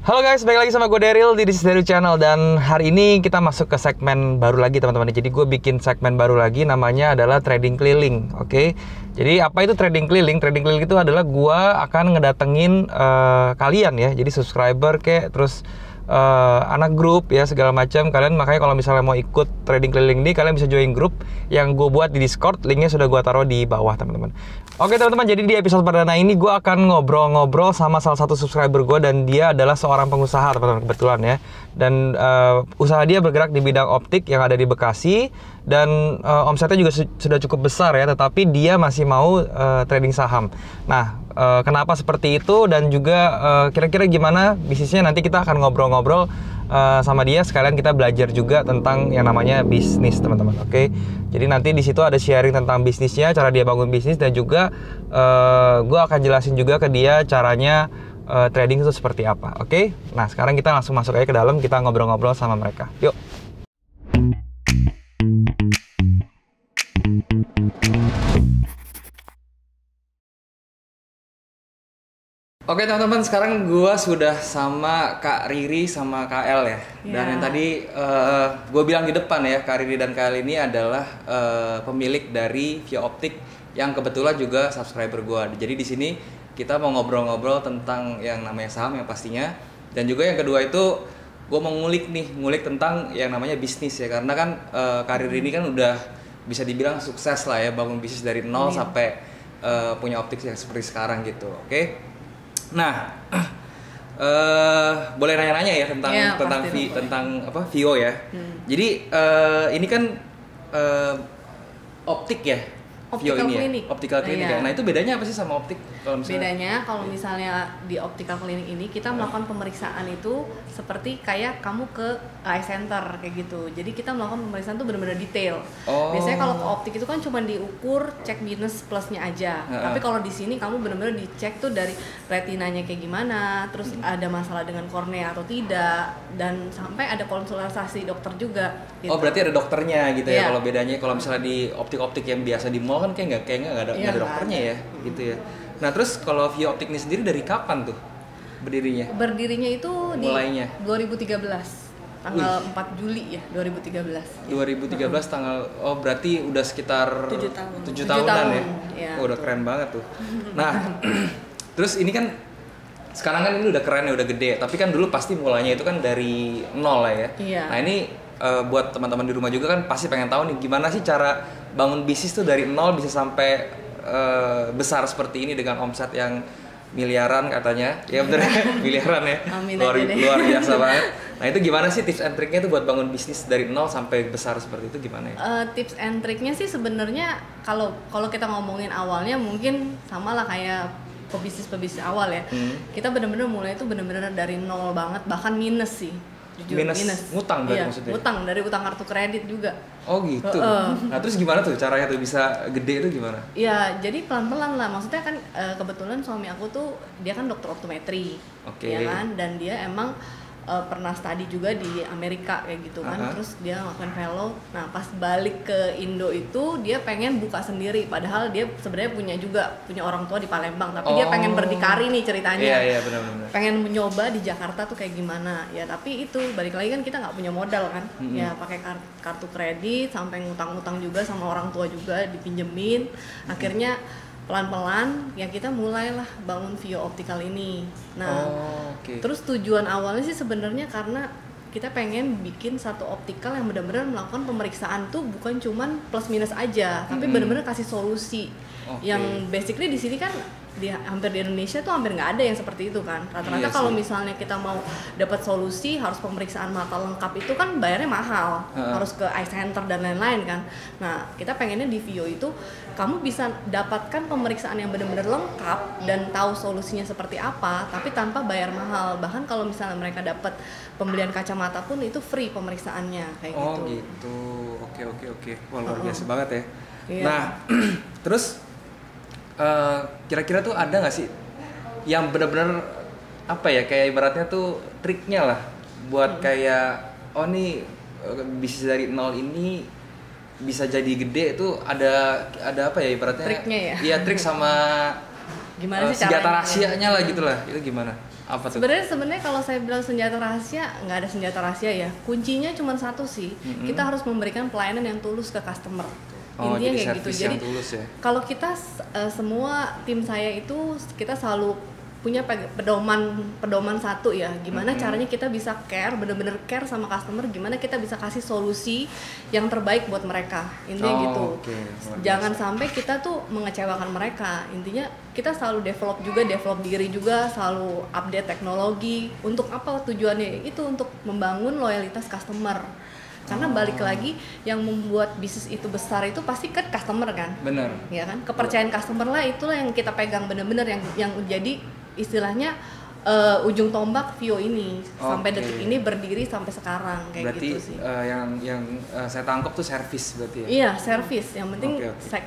Halo guys, balik lagi sama gue Daryl di This Is Daryl Channel. Dan hari ini kita masuk ke segmen baru lagi teman-teman. Jadi gue bikin segmen baru lagi, namanya adalah trading keliling. Oke. Jadi apa itu trading keliling? Trading keliling itu adalah gue akan ngedatengin kalian ya. Jadi subscriber kayak terus anak grup ya segala macam. Kalian makanya kalau misalnya mau ikut trading keliling ini, kalian bisa join grup yang gue buat di Discord. Linknya sudah gue taruh di bawah teman-teman. Oke teman-teman, jadi di episode perdana ini gue akan ngobrol-ngobrol sama salah satu subscriber gue, dan dia adalah seorang pengusaha teman-teman kebetulan ya. Dan usaha dia bergerak di bidang optik yang ada di Bekasi, dan omsetnya juga sudah cukup besar ya, tetapi dia masih mau trading saham. Nah, kenapa seperti itu dan juga kira-kira gimana bisnisnya, nanti kita akan ngobrol-ngobrol sama dia, sekalian kita belajar juga tentang yang namanya bisnis teman-teman. Oke. Jadi nanti di situ ada sharing tentang bisnisnya, cara dia bangun bisnis, dan juga gue akan jelasin juga ke dia caranya trading itu seperti apa. Oke. Nah, sekarang kita langsung masuk aja ke dalam, kita ngobrol-ngobrol sama mereka. Yuk. Oke teman-teman, sekarang gue sudah sama Kak Riri sama Kak El ya. Dan yang tadi gue bilang di depan ya, Kak Riri dan Kak El ini adalah pemilik dari Vio Optik yang kebetulan juga subscriber gue. Jadi di sini kita mau ngobrol-ngobrol tentang yang namanya saham yang pastinya. Dan juga yang kedua itu gue mau ngulik tentang yang namanya bisnis ya. Karena kan Kak Riri ini kan udah bisa dibilang sukses lah ya, bangun bisnis dari nol sampai punya optik yang seperti sekarang gitu. Oke. Nah, boleh nanya-nanya ya tentang apa Vio ya. Jadi ini kan optik ya, Vio ini klinik. Ya, optical klinik ya. Nah itu bedanya apa sih sama optik? Bedanya kalau misalnya di optical klinik ini kita melakukan pemeriksaan itu seperti kayak kamu ke eye center kayak gitu. Jadi kita melakukan pemeriksaan itu benar-benar detail. Biasanya kalau ke optik itu kan cuma diukur cek minus plusnya aja. Tapi kalau di sini kamu benar-benar dicek tuh dari retinanya kayak gimana, terus ada masalah dengan kornea atau tidak, dan sampai ada konsultasi dokter juga. Gitu. Oh berarti ada dokternya gitu ya. Kalau bedanya kalau misalnya di optik-optik yang biasa di mall kan kayak nggak ada dokternya ya, gitu ya. Nah terus kalau Vio Optik ini sendiri dari kapan tuh berdirinya? Berdirinya itu mulainya di 2013 tanggal 4 Juli ya 2013. 2013 tanggal, oh berarti udah sekitar 7 tahunan ya. Oh, udah keren banget tuh. Nah terus ini kan sekarang kan ini udah keren ya, udah gede. Tapi kan dulu pasti mulanya itu kan dari nol lah ya. Nah ini buat teman-teman di rumah juga kan pasti pengen tahu nih gimana sih cara bangun bisnis tuh dari nol bisa sampai besar seperti ini dengan omset yang miliaran katanya. Ya bener ya, miliaran ya. Luar biasa banget. Nah itu gimana sih tips and triknya tuh buat bangun bisnis dari nol sampai besar seperti itu gimana ya? Tips and triknya sih sebenarnya kalau kita ngomongin awalnya mungkin sama lah kayak pebisnis awal ya. Kita benar-benar mulai itu benar-benar dari nol banget, bahkan minus sih. Minus. Ngutang berarti maksudnya? Ngutang, dari utang kartu kredit juga. Oh gitu. Nah terus gimana tuh caranya tuh bisa gede itu gimana? Ya jadi pelan-pelan lah. Maksudnya kan kebetulan suami aku tuh dia kan dokter optometri, ya kan, dan dia emang pernah studi juga di Amerika kayak gitu kan. Terus dia ngelakuin fellow. Nah pas balik ke Indo itu dia pengen buka sendiri, padahal dia sebenarnya punya orang tua di Palembang, tapi dia pengen berdikari nih ceritanya. Iya benar-benar. Pengen mencoba di Jakarta tuh kayak gimana ya, tapi itu balik lagi kan kita nggak punya modal kan. Ya pakai kartu kredit sampai ngutang-ngutang juga sama orang tua juga dipinjemin. Akhirnya pelan-pelan ya kita mulailah bangun Vio Optical ini. Nah, terus tujuan awalnya sih sebenarnya karena kita pengen bikin satu optikal yang benar-benar melakukan pemeriksaan tuh bukan cuman plus minus aja, tapi benar-benar kasih solusi. Yang basically di sini kan hampir di Indonesia tuh hampir nggak ada yang seperti itu kan. Rata-rata kalau misalnya kita mau dapat solusi harus pemeriksaan mata lengkap itu kan bayarnya mahal, harus ke eye center dan lain-lain kan. Nah kita pengennya di Vio itu kamu bisa dapatkan pemeriksaan yang benar-benar lengkap dan tahu solusinya seperti apa, tapi tanpa bayar mahal. Bahkan kalau misalnya mereka dapat pembelian kacamata pun itu free pemeriksaannya kayak gitu. Oh gitu. Oke. Wah luar biasa banget ya. Nah terus kira-kira tuh ada nggak sih yang benar-benar apa ya, kayak ibaratnya tuh triknya lah buat kayak nih bisnis dari nol ini bisa jadi gede itu ada apa ya ibaratnya? Triknya ya? Iya trik sama gimana sih senjata rahasianya lah gitulah, itu gimana? Apa tuh? Sebenarnya kalau saya bilang senjata rahasia, nggak ada senjata rahasia ya. Kuncinya cuma satu sih. Kita harus memberikan pelayanan yang tulus ke customer. Oh, Intinya jadi kayak gitu. servis Jadi yang tulus ya. kalau kita semua tim saya itu kita selalu punya pedoman satu ya, gimana caranya kita bisa care, bener-bener care sama customer, gimana kita bisa kasih solusi yang terbaik buat mereka, intinya gitu. Jangan sampai kita tuh mengecewakan mereka. Intinya kita selalu develop diri juga, selalu update teknologi. Untuk apa tujuannya? Itu untuk membangun loyalitas customer. Karena balik lagi yang membuat bisnis itu besar itu pasti kan customer kan. Bener. Ya kan, kepercayaan customer lah, itulah yang kita pegang bener-bener yang jadi istilahnya ujung tombak Vio ini sampai detik ini berdiri sampai sekarang kayak berarti, gitu sih. Yang saya tangkap tuh servis berarti ya. Iya, servis. Yang penting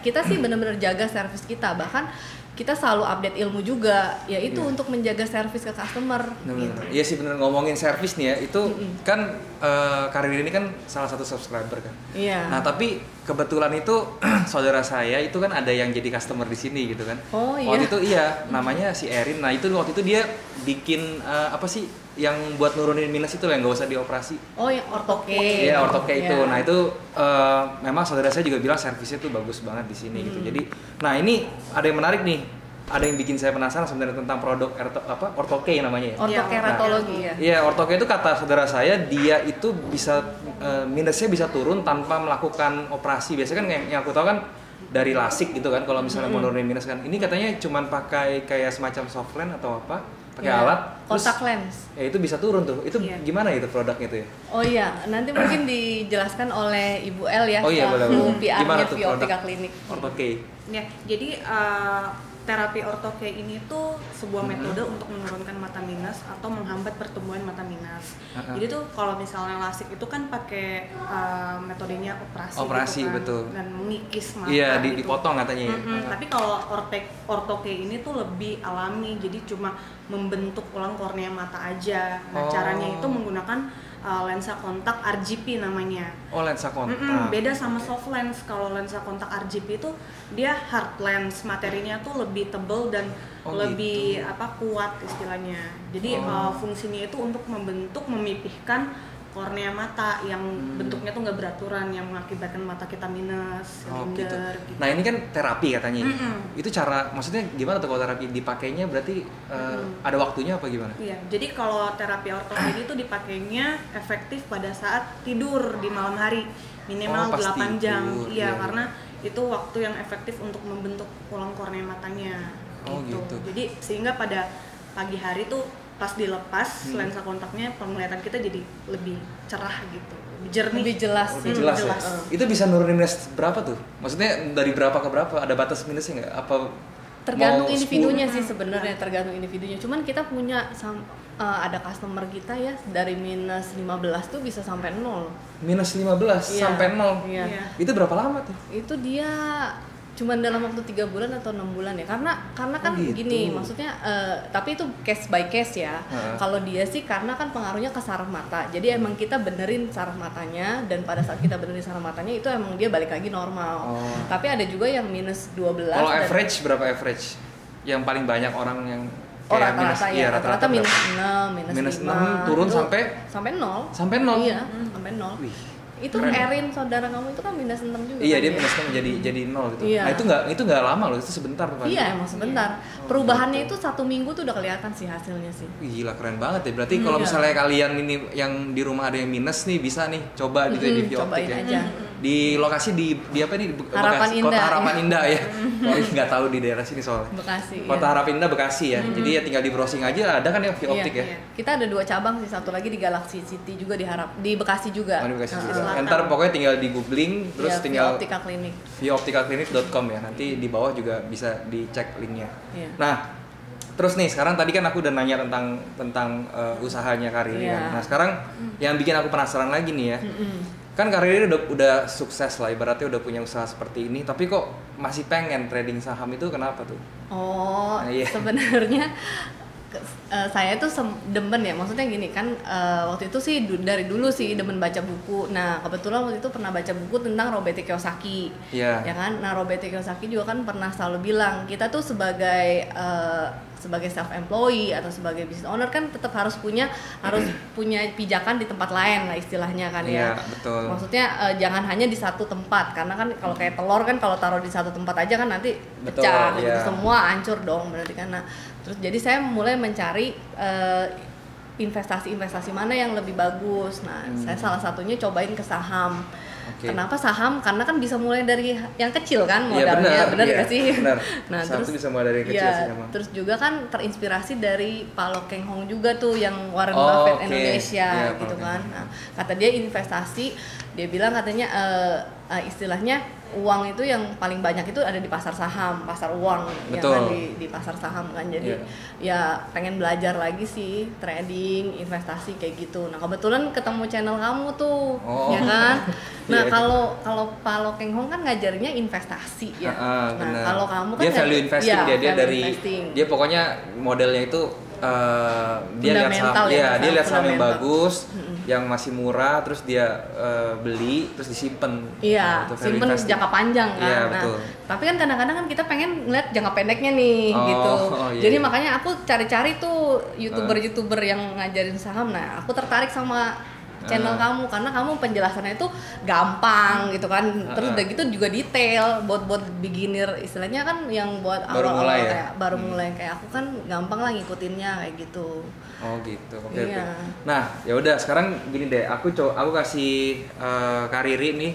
kita sih benar-benar jaga servis kita. Bahkan kita selalu update ilmu juga, yaitu untuk menjaga servis ke customer. Gitu. Iya sih bener, ngomongin servis nih ya, itu kan Karir ini kan salah satu subscriber kan. Iya. Nah tapi kebetulan itu saudara saya itu kan ada yang jadi customer di sini gitu kan. Oh iya. Waktu itu namanya si Erin. Nah itu waktu itu dia bikin apa sih yang buat nurunin minus itu yang nggak usah dioperasi. Oh yang orthoke. Iya orthoke itu. Nah itu memang saudara saya juga bilang servisnya tuh bagus banget di sini gitu. Jadi, nah ini ada yang menarik nih. Ada yang bikin saya penasaran sebenarnya tentang produk orthoke namanya ya. Orthokeratologi ya. Iya, orthoke itu kata saudara saya dia itu bisa minusnya bisa turun tanpa melakukan operasi. Biasanya kan yang aku tahu kan dari lasik gitu kan kalau misalnya mau nurunin minus kan. Ini katanya cuman pakai kayak semacam soft lens atau apa? Pakai alat kontak lens. Ya itu bisa turun tuh. Itu gimana itu produknya itu ya? Oh iya, nanti mungkin dijelaskan oleh Ibu El ya. Oh iya, boleh. PR-nya Vio Optika Klinik. Orthoke. Ya, jadi terapi orthoke ini tuh sebuah metode untuk menurunkan mata minus atau menghambat pertumbuhan mata minus. Jadi tuh kalau misalnya lasik itu kan pakai metodenya operasi gitu kan, betul. Dan mengikis mata. Iya, gitu. dipotong katanya ya. Tapi kalau orthoke ini tuh lebih alami, jadi cuma membentuk ulang kornea mata aja. Nah, caranya itu menggunakan lensa kontak RGP namanya. Oh, lensa kontak. Beda sama soft lens. Kalau lensa kontak RGP itu dia hard lens, materinya tuh lebih tebal dan lebih kuat istilahnya. Jadi fungsinya itu untuk memipihkan kornea mata yang bentuknya tuh nggak beraturan, yang mengakibatkan mata kita minus, gitu. Nah ini kan terapi katanya. Itu cara, maksudnya gimana tuh kalau terapi dipakainya berarti ada waktunya apa gimana? Iya, jadi kalau terapi orthoke ini tuh dipakainya efektif pada saat tidur di malam hari minimal 8 jam. Iya, karena itu waktu yang efektif untuk membentuk ulang kornea matanya. Gitu. Jadi sehingga pada pagi hari tuh pas dilepas lensa kontaknya penglihatan kita jadi lebih cerah gitu, lebih jernih, lebih jelas. Ya? Itu bisa nurunin minus berapa tuh? Maksudnya dari berapa ke berapa? Ada batas minusnya nggak? Apa tergantung individunya sih sebenarnya, tergantung individunya. Cuman kita punya ada customer kita ya dari minus 15 tuh bisa sampai 0. Minus 15 sampai 0. Iya. Itu berapa lama tuh? Itu dia cuman dalam waktu 3 bulan atau 6 bulan ya, karena kan gitu. Gini maksudnya tapi itu case by case ya. Kalau dia sih karena kan pengaruhnya ke saraf mata, jadi emang kita benerin saraf matanya, dan pada saat kita benerin saraf matanya itu emang dia balik lagi normal. Tapi ada juga yang minus 12. Kalau average berapa average yang paling banyak orang yang rata-rata ya, rata-rata minus 6, minus 5 turun itu, sampai 0. Sampai 0. Iya, sampai 0. Itu Erin saudara kamu itu kan minus 6 juga. Iya, kan, dia minus 6 jadi 0 gitu. Iya. Nah, itu enggak lama loh, itu sebentar tuh. Iya, emang sebentar. Perubahannya itu 1 minggu tuh udah kelihatan sih hasilnya sih. Gila, keren banget ya. Berarti kalau misalnya kalian ini yang di rumah ada yang minus nih, bisa nih coba di Vio Optik ya. Aja. Di lokasi di apa nih? Harapan Indah. Kota Harapan Indah ya. Nggak tahu di daerah sini soalnya. Bekasi. Kota Harapan Indah Bekasi ya. Jadi ya tinggal di browsing aja, ada kan ya Vio Optik ya. Kita ada 2 cabang sih, satu lagi di Galaxy City juga di Bekasi juga. Oh, di Bekasi juga. Ntar pokoknya tinggal di googling terus tinggal Vio Optika Klinik. viooptikaklinik.com ya. Nanti di bawah juga bisa dicek linknya. Iya. Nah, terus nih sekarang tadi kan aku udah nanya tentang usahanya Karir kan. Nah, sekarang yang bikin aku penasaran lagi nih ya. Kan Karir udah sukses lah, ibaratnya udah punya usaha seperti ini, tapi kok masih pengen trading saham itu, kenapa tuh? Sebenarnya saya tuh demen ya, maksudnya gini kan, waktu itu sih dari dulu sih demen baca buku. Nah kebetulan waktu itu pernah baca buku tentang Robert Kiyosaki, ya kan. Nah Robert Kiyosaki juga kan pernah selalu bilang kita tuh sebagai sebagai self employee atau sebagai business owner kan tetap harus punya pijakan di tempat lain lah istilahnya kan ya. Betul. Maksudnya jangan hanya di satu tempat, karena kan kalau kayak telur kan kalau taruh di satu tempat aja kan nanti pecah gitu, semua hancur dong berarti kan. Nah, terus jadi saya mulai mencari investasi mana yang lebih bagus. Nah, saya salah satunya cobain ke saham. Kenapa saham? Karena kan bisa mulai dari yang kecil kan modalnya, benar nggak sih? Benar. Nah, saham terus bisa mulai dari yang kecil sih memang. Terus juga kan terinspirasi dari Pak Lo Keng Hong juga tuh yang Warren Buffett Indonesia gitu kan. Nah, kata dia investasi, dia bilang katanya istilahnya uang itu yang paling banyak itu ada di pasar saham, pasar uang, ya kan di pasar saham kan. Jadi ya pengen belajar lagi sih trading, investasi kayak gitu. Nah, kebetulan ketemu channel kamu tuh, ya kan. Nah, kalau Pak Lo Keng Hong kan ngajarnya investasi ya. Nah, kalau kamu kan dia value investing, dia dari investing. Dia pokoknya modelnya itu dia lihat saham, dia lihat saham yang bagus, yang masih murah, terus dia beli, terus disimpan. Iya, simpen jangka panjang kan. Iya, nah, betul. Tapi kan kadang-kadang kan kita pengen ngeliat jangka pendeknya nih gitu. Jadi makanya aku cari-cari tuh YouTuber yang ngajarin saham. Nah, aku tertarik sama channel kamu karena kamu penjelasannya itu gampang gitu kan. Terus udah gitu juga detail buat beginner istilahnya kan, yang buat awal-awal kayak baru mulai kayak aku kan gampang lah ngikutinnya kayak gitu. Oh gitu. Oke. Nah, ya udah sekarang gini deh, aku kasih Kak Riri nih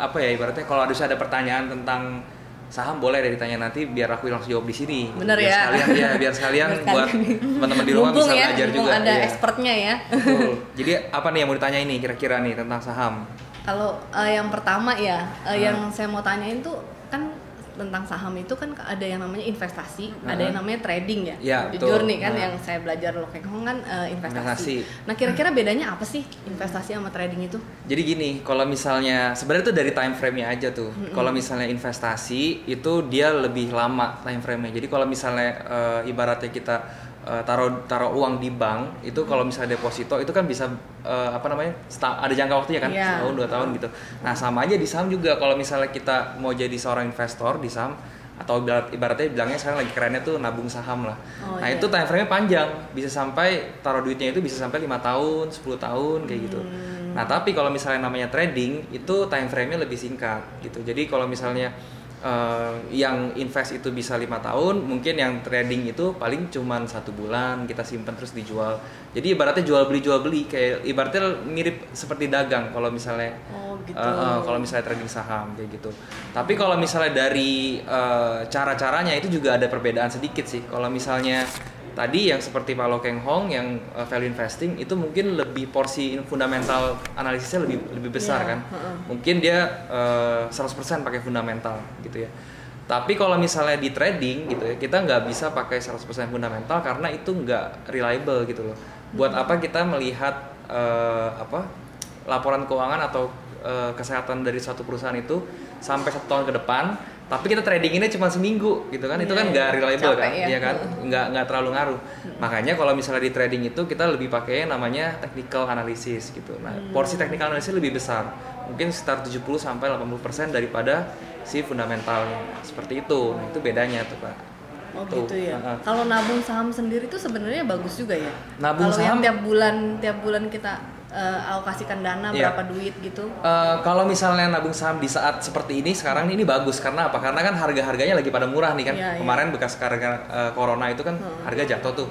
apa ya ibaratnya kalau ada pertanyaan tentang saham boleh deh ditanya nanti biar aku langsung jawab di sini. Bener ya. Biar sekalian buat teman-teman di rumah bisa belajar juga. Ada expertnya ya. Betul. Jadi apa nih yang mau ditanya ini kira-kira nih tentang saham? Kalau yang pertama ya, yang saya mau tanyain tuh kan tentang saham itu kan ada yang namanya investasi, ada yang namanya trading ya. Jujur nih kan yang saya belajar Lo Keng Hong kan investasi. Nah, kira-kira bedanya apa sih investasi sama trading itu? Jadi gini, kalau misalnya sebenarnya tuh dari time frame-nya aja tuh. Kalau misalnya investasi itu dia lebih lama time frame-nya. Jadi kalau misalnya ibaratnya kita taruh uang di bank itu kalau misalnya deposito itu kan bisa ada jangka waktunya kan, setahun 2 tahun gitu. Nah, sama aja di saham juga, kalau misalnya kita mau jadi seorang investor di saham atau ibaratnya bilangnya sekarang lagi kerennya tuh nabung saham lah. Itu time frame-nya panjang, bisa sampai taruh duitnya itu bisa sampai 5 tahun, 10 tahun kayak gitu. Nah, tapi kalau misalnya namanya trading itu time frame-nya lebih singkat gitu. Jadi kalau misalnya yang invest itu bisa 5 tahun, mungkin yang trading itu paling cuman 1 bulan kita simpan terus dijual. Jadi ibaratnya jual beli kayak ibaratnya mirip seperti dagang kalau misalnya kalau misalnya trading saham kayak gitu. Tapi kalau misalnya dari cara-caranya itu juga ada perbedaan sedikit sih. Kalau misalnya tadi yang seperti Pak Lo Keng Hong yang value investing itu mungkin lebih porsi fundamental analisisnya lebih besar kan. Mungkin dia 100% pakai fundamental gitu ya. Tapi kalau misalnya di trading gitu ya, kita nggak bisa pakai 100% fundamental karena itu nggak reliable gitu loh. Buat apa kita melihat laporan keuangan atau kesehatan dari suatu perusahaan itu sampai 1 tahun ke depan, tapi kita tradinginnya cuma seminggu gitu kan, itu kan nggak reliable kan, ya kan, nggak terlalu ngaruh. Makanya kalau misalnya di trading itu kita lebih pakai namanya technical analysis gitu. Nah, porsi technical analysis lebih besar, mungkin sekitar 70-80% daripada si fundamentalnya, seperti itu. Nah, itu bedanya tuh Pak. Oh gitu ya. Kalau nabung saham sendiri tuh sebenarnya bagus juga ya. Nabung saham yang tiap bulan kita alokasikan dana berapa duit gitu. Kalau misalnya nabung saham di saat seperti ini sekarang ini bagus karena apa? Karena kan harga-harganya lagi pada murah nih kan. Kemarin bekas harga corona itu kan harga jatuh tuh.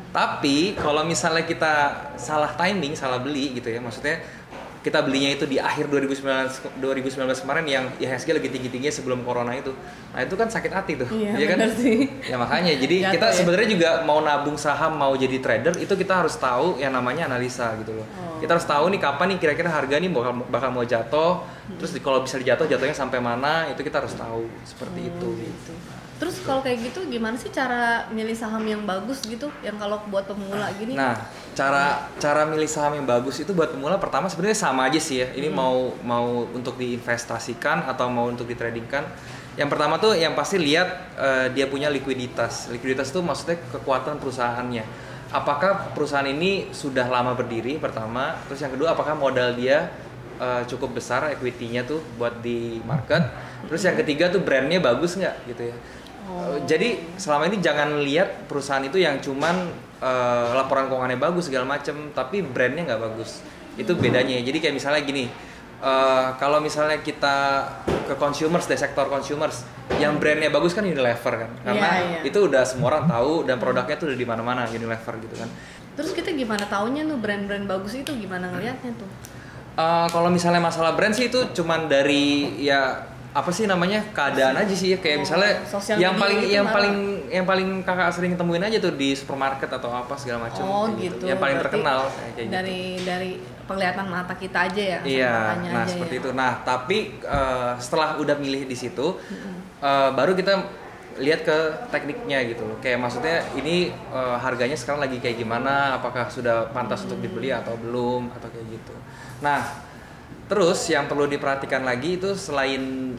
Tapi kalau misalnya kita salah timing, salah beli gitu ya, maksudnya kita belinya itu di akhir 2019 kemarin yang IHSG lagi tinggi-tingginya sebelum corona itu. Nah, itu kan sakit hati tuh. Iya kan? Sih. Ya makanya jadi kita sebenarnya juga mau nabung saham, mau jadi trader itu kita harus tahu yang namanya analisa gitu loh. Kita harus tahu nih kapan nih kira-kira harga nih bakal mau jatuh. Terus kalau bisa jatuhnya sampai mana, itu kita harus tahu seperti itu gitu. Terus kalau kayak gitu gimana sih cara milih saham yang bagus gitu, yang kalau buat pemula gini? Nah, cara milih saham yang bagus itu buat pemula pertama sebenarnya sama aja sih ya. Ini mau untuk diinvestasikan atau mau untuk ditradingkan. Yang pertama tuh yang pasti lihat dia punya likuiditas. Likuiditas itu maksudnya kekuatan perusahaannya. Apakah perusahaan ini sudah lama berdiri pertama, terus yang kedua apakah modal dia cukup besar equity-nya tuh buat di market. Terus yang ketiga tuh brandnya bagus nggak gitu ya. Jadi selama ini jangan lihat perusahaan itu yang cuman laporan keuangannya bagus segala macem, tapi brandnya nggak bagus. Itu bedanya. Jadi kayak misalnya gini, kalau misalnya kita ke consumers, dari sektor consumers, yang brandnya bagus kan Unilever kan, karena itu udah semua orang tahu dan produknya tuh udah di mana-mana Unilever gitu kan. Terus kita gimana taunya tuh brand-brand bagus itu, gimana ngelihatnya tuh? Kalau misalnya masalah brand sih itu cuman dari ya apa sih namanya, keadaan aja sih ya, kayak misalnya yang paling kakak sering temuin aja tuh di supermarket atau apa segala macam gitu. Yang paling terkenal kayak dari penglihatan mata kita aja ya. Iya, nah aja seperti itu. Nah tapi setelah udah milih di situ, baru kita lihat ke tekniknya gitu loh. Kayak maksudnya ini harganya sekarang lagi kayak gimana, apakah sudah pantas untuk dibeli atau belum, atau kayak gitu. Nah terus yang perlu diperhatikan lagi itu selain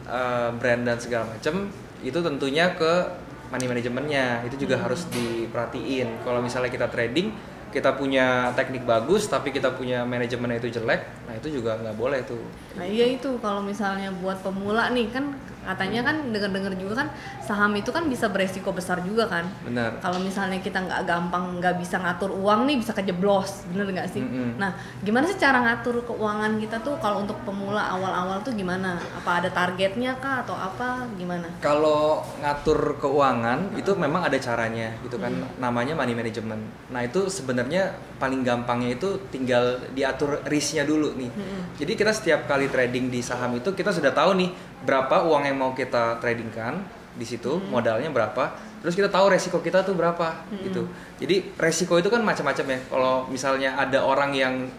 brand dan segala macam, itu tentunya ke money manajemennya. Itu juga harus diperhatiin. Kalau misalnya kita trading, kita punya teknik bagus tapi kita punya manajemennya itu jelek, nah itu juga nggak boleh tuh. Nah iya itu, kalau misalnya buat pemula nih kan katanya kan dengar-dengar juga kan saham itu kan bisa beresiko besar juga kan. Benar. Kalau misalnya kita nggak bisa ngatur uang nih, bisa kejeblos, bener nggak sih? Nah gimana sih cara ngatur keuangan kita tuh kalau untuk pemula awal-awal tuh gimana? Apa ada targetnya kah atau apa gimana? Kalau ngatur keuangan itu memang ada caranya gitu kan, namanya money management. Nah itu sebenarnya paling gampangnya itu tinggal diatur risknya dulu nih. Jadi kita setiap kali trading di saham itu kita sudah tahu nih berapa uang yang mau kita tradingkan di situ, modalnya berapa, terus kita tahu resiko kita tuh berapa gitu. Jadi resiko itu kan macam-macam ya. Kalau misalnya ada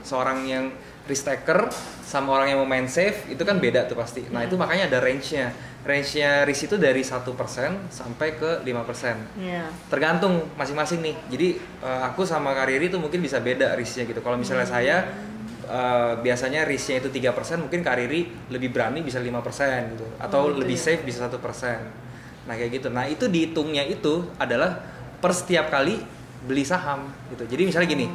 seorang yang risk taker sama orang yang mau main safe, itu kan beda tuh pasti. Nah itu makanya ada range-nya risk itu dari 1% sampai ke 5%. Tergantung masing-masing nih. Jadi aku sama Kak Riri tuh mungkin bisa beda risknya gitu. Kalau misalnya saya biasanya risknya itu 3%, mungkin Kak Riri lebih berani bisa 5% gitu, atau lebih safe bisa 1%. Nah kayak gitu. Nah itu dihitungnya itu adalah per setiap kali beli saham gitu. Jadi misalnya gini,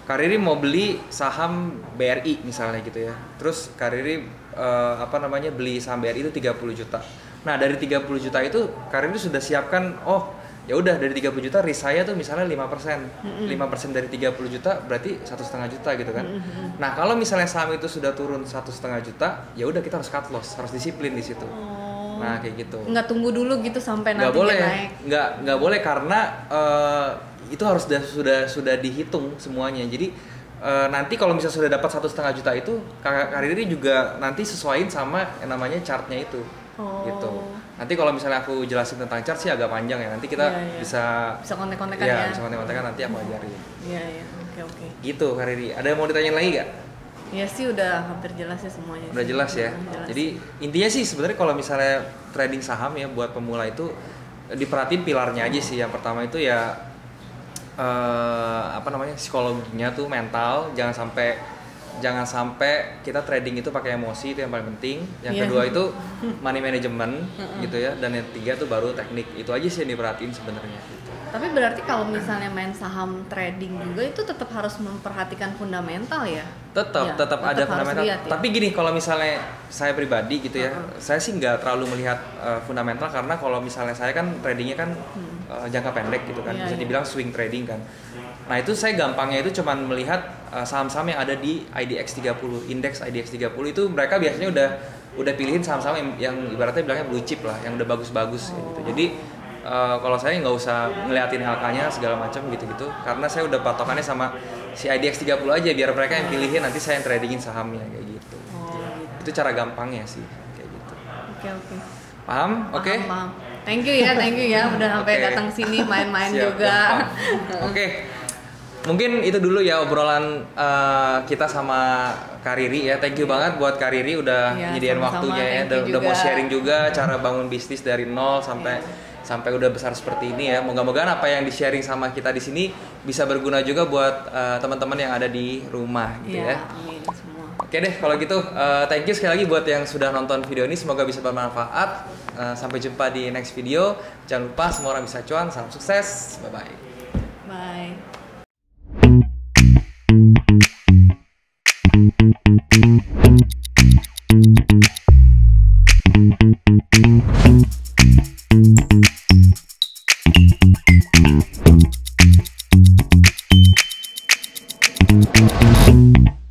Kak Riri mau beli saham BRI misalnya gitu ya, terus Kak Riri beli saham BRI itu 30 juta. Nah dari 30 juta itu Kak Riri sudah siapkan, ya udah dari 30 juta risk saya tuh misalnya 5%. 5% dari 30 juta berarti 1,5 juta gitu kan. Nah, kalau misalnya saham itu sudah turun 1,5 juta, ya udah kita harus cut loss, harus disiplin di situ. Nah, kayak gitu. Nggak tunggu dulu gitu sampai nanti naik. Nggak boleh karena itu harus sudah dihitung semuanya. Jadi nanti kalau misalnya sudah dapat 1,5 juta itu, Kak Riri juga nanti sesuaiin sama yang namanya chartnya itu. Gitu. Nanti kalau misalnya aku jelasin tentang chart sih agak panjang ya. Nanti kita bisa kontek-kontekan ya. Bisa kontek-kontekan, nanti aku ajarin. Iya. Oke. Gitu Kak Riri. Ada yang mau ditanyain lagi nggak? Iya sih udah hampir jelas ya semuanya. Udah jelas ya. Jelas. Jadi intinya sih sebenarnya kalau misalnya trading saham ya buat pemula itu diperhatiin pilarnya aja sih. Yang pertama itu ya psikologinya tuh mental, jangan sampai kita trading itu pakai emosi, itu yang paling penting. Yang kedua itu money management gitu ya, dan yang ketiga tuh baru teknik. Itu aja sih yang diperhatiin sebenarnya gitu. Tapi berarti kalau misalnya main saham trading juga itu tetap harus memperhatikan fundamental ya? Tetap ada fundamental. Ya? Tapi gini, kalau misalnya saya pribadi gitu ya, saya sih nggak terlalu melihat fundamental, karena kalau misalnya saya kan tradingnya kan jangka pendek gitu kan, bisa dibilang swing trading kan. Nah itu saya gampangnya itu cuman melihat saham-saham yang ada di IDX 30, indeks IDX 30 itu mereka biasanya udah pilihin saham-saham yang ibaratnya bilangnya blue chip lah, yang udah bagus-bagus gitu. Jadi kalau saya nggak usah ngeliatin LK-nya segala macam gitu-gitu, karena saya udah patokannya sama si IDX 30 aja, biar mereka yang pilihin, nanti saya yang tradingin sahamnya kayak gitu. Itu cara gampangnya sih kayak gitu. Oke. Paham? Oke. Paham. Thank you ya udah sampai datang sini main-main juga. Oke. Mungkin itu dulu ya obrolan kita sama Kak Riri ya. Thank you banget buat Kak Riri udah nyediain waktunya ya, udah mau sharing juga cara bangun bisnis dari nol sampai udah besar seperti ini ya. Moga-moga apa yang di-sharing sama kita di sini bisa berguna juga buat teman-teman yang ada di rumah gitu ya. Amin semua. Oke deh kalau gitu, thank you sekali lagi buat yang sudah nonton video ini, semoga bisa bermanfaat. Sampai jumpa di next video. Jangan lupa semua orang bisa cuan, salam sukses. Bye-bye. Bye. Bye.